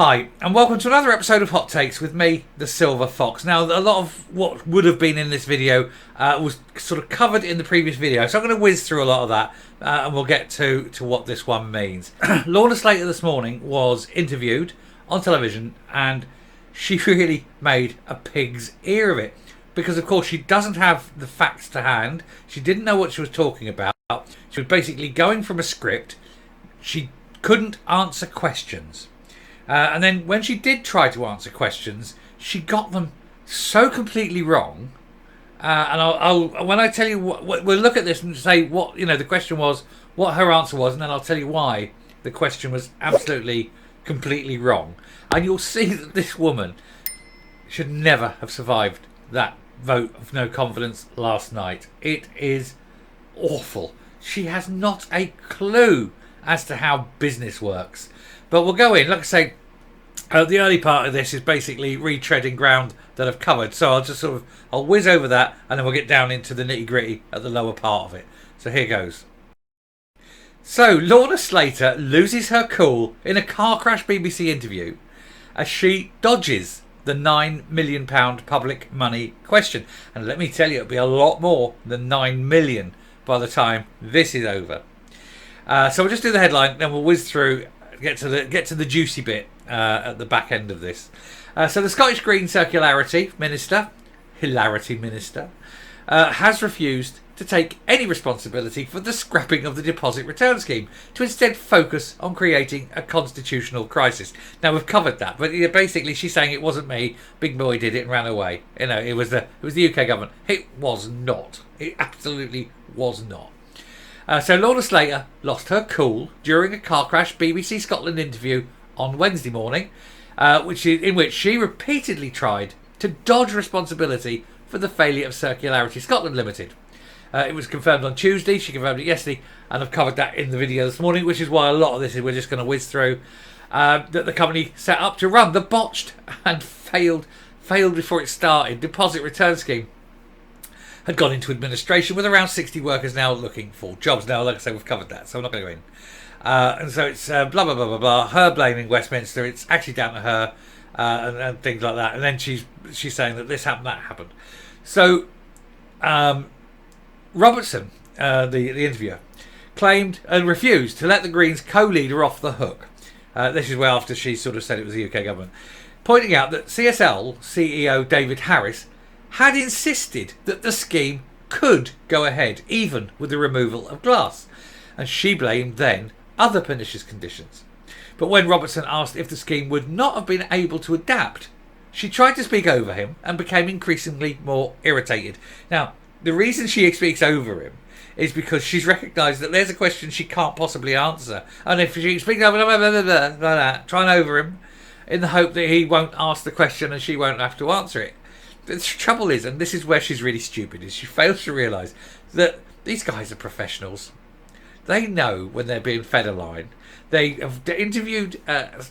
Hi, and welcome to another episode of Hot Takes with me, the Silver Fox. Now, a lot of what would have been in this video was sort of covered in the previous video, so I'm going to whiz through a lot of that, and we'll get to what this one means. Lorna Slater this morning was interviewed on television, and she really made a pig's ear of it, because of course she doesn't have the facts to hand. She didn't know what she was talking about. She was basically going from a script. She couldn't answer questions. And then when she did try to answer questions, she got them so completely wrong. And I'll when I tell you what, we'll look at this and say what the question was, what her answer was, and then I'll tell you why the question was absolutely, completely wrong. And you'll see that this woman should never have survived that vote of no confidence last night. It is awful. She has not a clue as to how business works. But we'll go in, like I say, the early part of this is basically retreading ground that I've covered. So I'll whiz over that, and then we'll get down into the nitty gritty at the lower part of it. So here goes. So Lorna Slater loses her cool in a car crash BBC interview as she dodges the £9 million public money question. And let me tell you, it'll be a lot more than 9 million by the time this is over. So we'll just do the headline, then we'll whiz through, get to the juicy bit at the back end of this. So the Scottish Green Circularity Minister, Hilarity Minister, has refused to take any responsibility for the scrapping of the deposit return scheme, to instead focus on creating a constitutional crisis. Now we've covered that, but basically she's saying it wasn't me. Big Boy did it and ran away. It was the UK government. It was not. It absolutely was not. So Lorna Slater lost her cool during a car crash BBC Scotland interview on Wednesday morning, in which she repeatedly tried to dodge responsibility for the failure of Circularity Scotland Limited. It was confirmed on Tuesday. She confirmed it yesterday, and I've covered that in the video this morning, which is why a lot of this is we're just going to whiz through. That the company set up to run the botched and failed before it started deposit return scheme had gone into administration, with around 60 workers now looking for jobs. Now, like I say, we've covered that, so I'm not going to go in. And so it's blah, blah, blah, blah, blah. Her blaming Westminster. It's actually down to her and things like that. And then she's saying that this happened, that happened. So Robertson, the interviewer, claimed and refused to let the Greens co-leader off the hook. This is where after she sort of said it was the UK government. Pointing out that CSL CEO David Harris had insisted that the scheme could go ahead, even with the removal of glass. And she blamed then other pernicious conditions. But when Robertson asked if the scheme would not have been able to adapt, she tried to speak over him and became increasingly more irritated. Now, the reason she speaks over him is because she's recognised that there's a question she can't possibly answer. And if she speaks over trying over him in the hope that he won't ask the question and she won't have to answer it. The trouble is, and this is where she's really stupid, is she fails to realise that these guys are professionals. They know when they're being fed a line. They have interviewed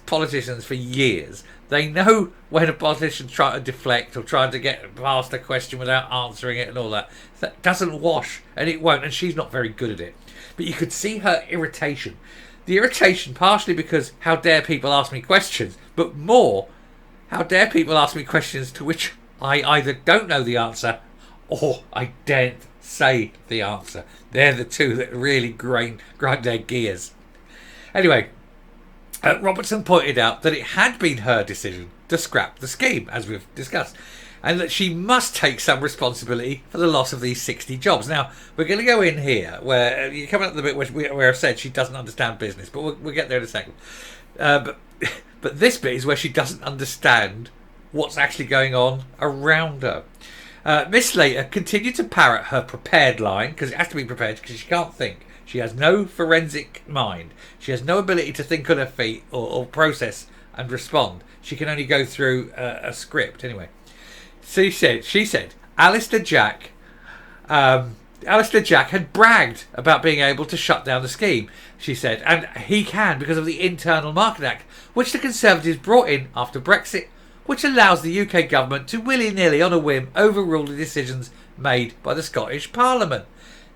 politicians for years. They know when a politician's trying to deflect or trying to get past a question without answering it and all that. That doesn't wash, and it won't, and she's not very good at it. But you could see her irritation. The irritation partially because how dare people ask me questions, but more, how dare people ask me questions to which I either don't know the answer or I daren't say the answer. They're the two that really grind their gears. Anyway, Robertson pointed out that it had been her decision to scrap the scheme, as we've discussed, and that she must take some responsibility for the loss of these 60 jobs. Now, we're going to go in here where you come up to the bit where I've said she doesn't understand business, but we'll get there in a second. But this bit is where she doesn't understand what's actually going on around her. Miss Slater continued to parrot her prepared line, because it has to be prepared because she can't think. She has no forensic mind. She has no ability to think on her feet or process and respond. She can only go through a script anyway. So she said, Alistair Jack had bragged about being able to shut down the scheme, she said, and he can because of the Internal Market Act, which the Conservatives brought in after Brexit, which allows the UK government to willy-nilly on a whim overrule the decisions made by the Scottish Parliament.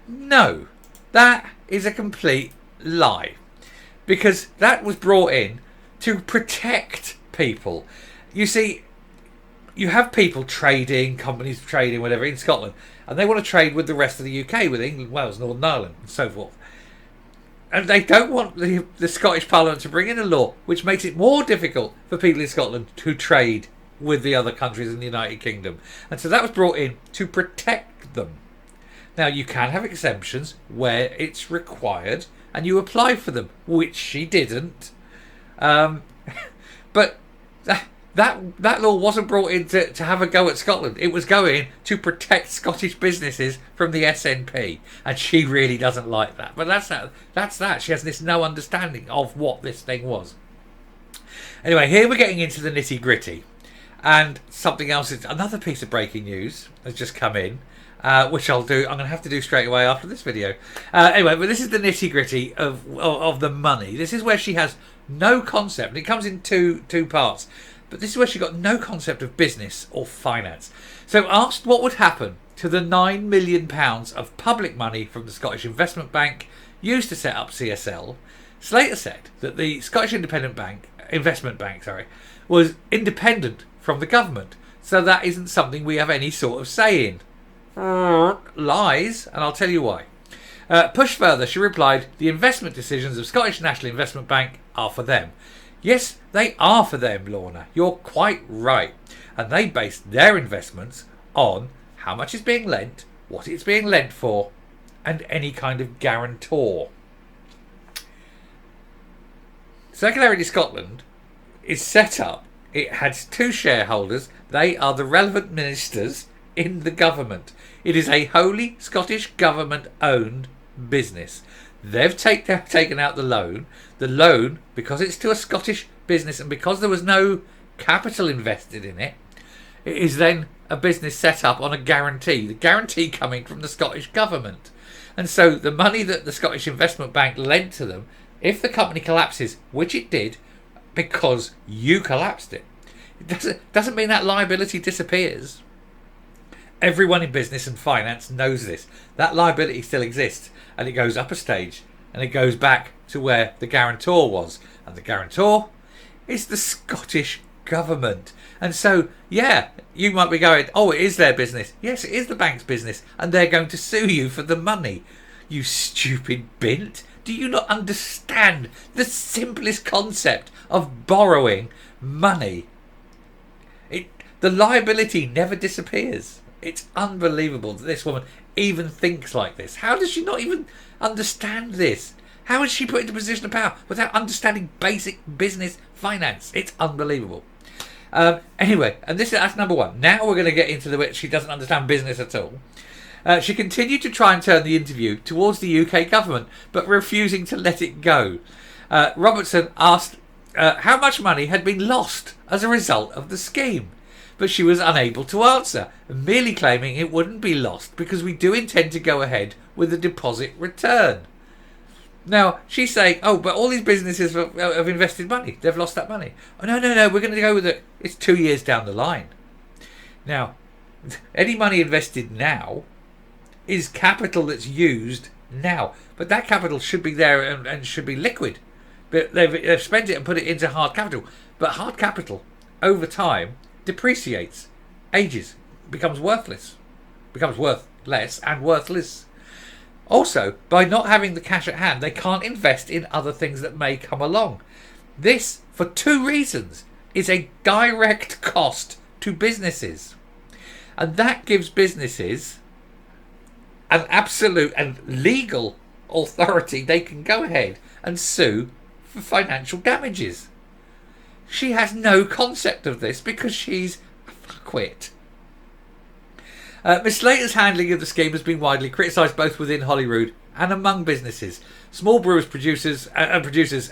No, that is a complete lie, because that was brought in to protect people. You see, you have people trading, companies trading, whatever, in Scotland, and they want to trade with the rest of the UK, with England, Wales, Northern Ireland, and so forth. And they don't want the Scottish Parliament to bring in a law which makes it more difficult for people in Scotland to trade with the other countries in the United Kingdom. And so that was brought in to protect them. Now, you can have exemptions where it's required, and you apply for them, which she didn't. But that law wasn't brought in to have a go at Scotland. It was going to protect Scottish businesses from the SNP, and she really doesn't like that. But that's that. She has this no understanding of what this thing was. Anyway, here we're getting into the nitty gritty, and something else is another piece of breaking news has just come in. Which I'll do. I'm going to have to do straight away after this video. Anyway, but this is the nitty gritty of the money. This is where she has no concept. And it comes in two parts. But this is where she got no concept of business or finance. So asked what would happen to the £9 million of public money from the Scottish Investment Bank used to set up CSL, Slater said that the Scottish Investment Bank was independent from the government. So that isn't something we have any sort of say in. Lies, and I'll tell you why. Push further, she replied, the investment decisions of Scottish National Investment Bank are for them. Yes, they are for them, Lorna. You're quite right. And they base their investments on how much is being lent, what it's being lent for, and any kind of guarantor. Circularity Scotland is set up. It has two shareholders. They are the relevant ministers in the government. It is a wholly Scottish government-owned business. They've taken out the loan. The loan, because it's to a Scottish business and because there was no capital invested in it, it is then a business set up on a guarantee. The guarantee coming from the Scottish government. And so the money that the Scottish Investment Bank lent to them, if the company collapses, which it did, because you collapsed it, doesn't mean that liability disappears. Everyone in business and finance knows this. That liability still exists, and it goes up a stage, and it goes back to where the guarantor was. And the guarantor is the Scottish government. And so, yeah, you might be going, oh, it is their business. Yes, it is the bank's business, and they're going to sue you for the money. You stupid bint. Do you not understand the simplest concept of borrowing money? The liability never disappears. It's unbelievable that this woman even thinks like this. How does she not even understand this? How is she put into a position of power without understanding basic business finance? It's unbelievable. Anyway, and that's number one. Now we're going to get into the bit she doesn't understand business at all. She continued to try and turn the interview towards the UK government, but refusing to let it go. Robertson asked how much money had been lost as a result of the scheme. But she was unable to answer, merely claiming it wouldn't be lost because we do intend to go ahead with the deposit return. Now, she's saying, oh, but all these businesses have invested money. They've lost that money. Oh, no, we're going to go with it. It's 2 years down the line. Now, any money invested now is capital that's used now. But that capital should be there and should be liquid. But they've spent it and put it into hard capital. But hard capital, over time, depreciates, ages, becomes worthless, becomes worth less and worthless. Also, by not having the cash at hand, they can't invest in other things that may come along. This, for two reasons, is a direct cost to businesses. And that gives businesses an absolute and legal authority. They can go ahead and sue for financial damages. She has no concept of this because she's a fuckwit. Miss Slater's handling of the scheme has been widely criticised both within Holyrood and among businesses. Small brewers producers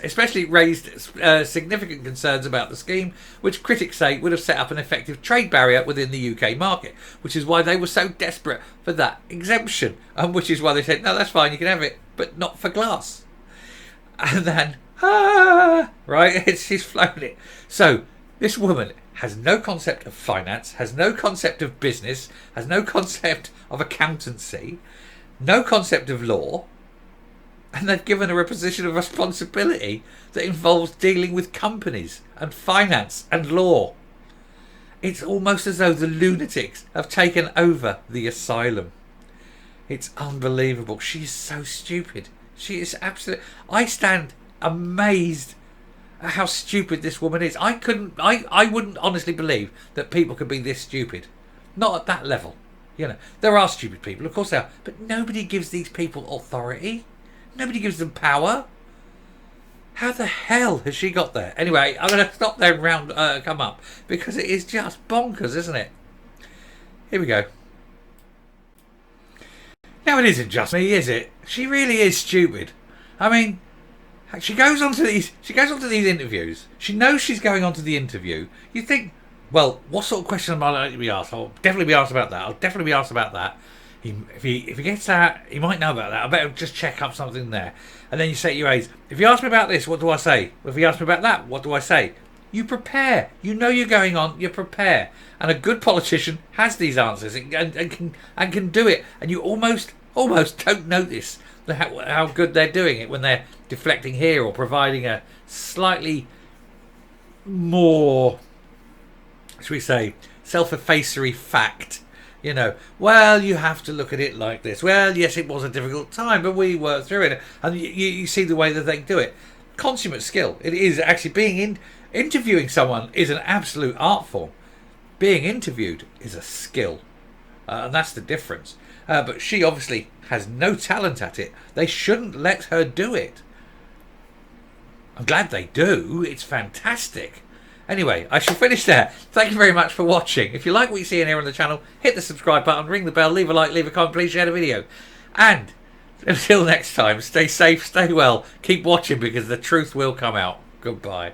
especially raised significant concerns about the scheme, which critics say would have set up an effective trade barrier within the UK market, which is why they were so desperate for that exemption, and which is why they said, no, that's fine, you can have it, but not for glass. And then, right, she's flown it. So, this woman has no concept of finance, has no concept of business, has no concept of accountancy, no concept of law, And they've given her a position of responsibility that involves dealing with companies and finance and law. It's almost as though the lunatics have taken over the asylum. It's unbelievable. She's so stupid. She is absolutely... I stand amazed at how stupid this woman is. I wouldn't honestly believe that people could be this stupid. Not at that level. You know, there are stupid people, of course there are. But nobody gives these people authority. Nobody gives them power. How the hell has she got there? Anyway, I'm going to stop there and come up. Because it is just bonkers, isn't it? Here we go. Now, it isn't just me, is it? She really is stupid. I mean, she goes on to these interviews. She knows she's going on to the interview. You think, well, what sort of question am I likely to be asked? I'll definitely be asked about that. I'll definitely be asked about that. If he gets that, he might know about that. I better just check up something there. And then you say to your aides, if you ask me about this, what do I say? If you ask me about that, what do I say? You prepare. You know you're going on. You prepare. And a good politician has these answers and can do it. And you almost don't notice how good they're doing it when they're deflecting here or providing a slightly more, should we say, self-effacery fact. You know, well, you have to look at it like this. Well, yes, it was a difficult time, but we worked through it. And you see the way that they do it. Consummate skill. It is actually interviewing someone is an absolute art form. Being interviewed is a skill. And that's the difference. But she obviously has no talent at it. They shouldn't let her do it. I'm glad they do. It's fantastic. Anyway, I shall finish there. Thank you very much for watching. If you like what you see in here on the channel, hit the subscribe button, ring the bell, leave a like, leave a comment, please share the video. And until next time, stay safe, stay well, keep watching because the truth will come out. Goodbye.